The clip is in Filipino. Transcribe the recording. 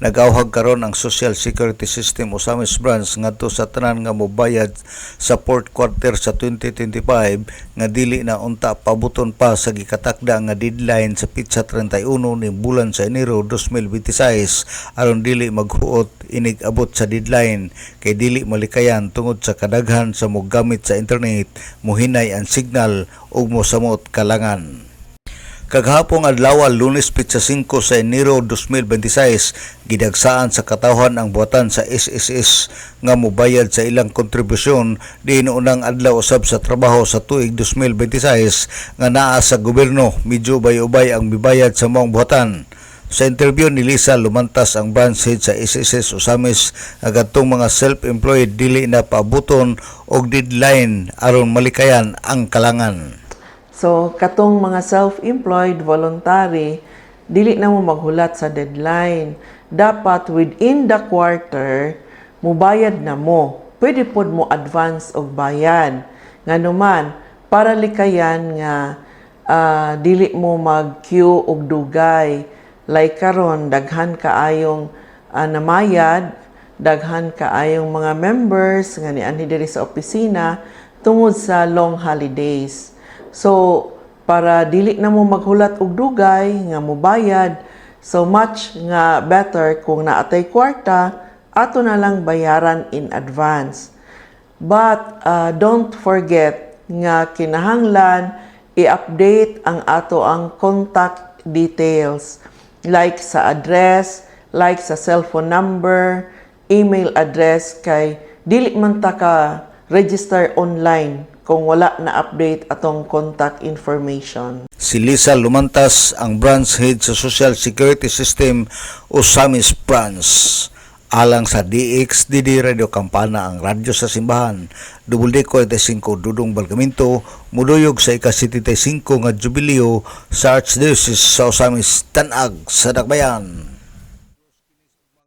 Nagawhag karon ang Social Security System Osamis Branch ngadto sa tanan nga mobayad sa fourth quarter sa 2025 nga dili na unta pabuton pa sa gikatakda nga deadline sa pitsa 31 ni bulan sa Enero 2026 aron dili maghuot inig abot sa deadline kay dili malikayan tungod sa kadaghan sa mogamit sa internet, muhinay ang signal ug mosamot kalangan. Kaghapong adlaw Lunes pitsa 5 sa Enero 2026 gidagsaan sa katawhan ang buhatan sa SSS nga mobayad sa ilang kontribusyon diin unang adlaw usab sa trabaho sa tuig 2026 nga naa sa gobyerno medyo ubay-ubay ang mibayad sa maong buhatan. Sa interview ni Lisa lumantas ang branch head sa SSS Osamis nga kadtong mga self-employed dili na paabuton og deadline aron malikayan ang kalangan. So, katong mga self-employed, voluntary, dili na mo maghulat sa deadline. Dapat within the quarter, mubayad na mo. Pwede pod mo advance og bayad. Nga naman, para likayan nga dili mo mag-queue og dugay. Like karon daghan kaayong namayad, daghan kaayong mga members nga nianhi diri sa opisina tungod sa long holidays. So, para dili na mo maghulat og dugay nga mobayad, so much nga better kung naatay kwarta, ato na lang bayaran in advance. But don't forget nga kinahanglan i-update ang ato ang contact details like sa address, like sa cellphone number, email address kay dili man ta ka register online kung wala na update atong contact information. Si Lisa lumantas ang branch head sa Social Security System Osamis Branch. Alang sa DXDD Radio Kampana ang radyo sa simbahan, WD45 Dudong Balgaminto, muduyog sa ika-75 nga jubileo sa Archdiocese sa Osamis Tanag sa Dakbayan.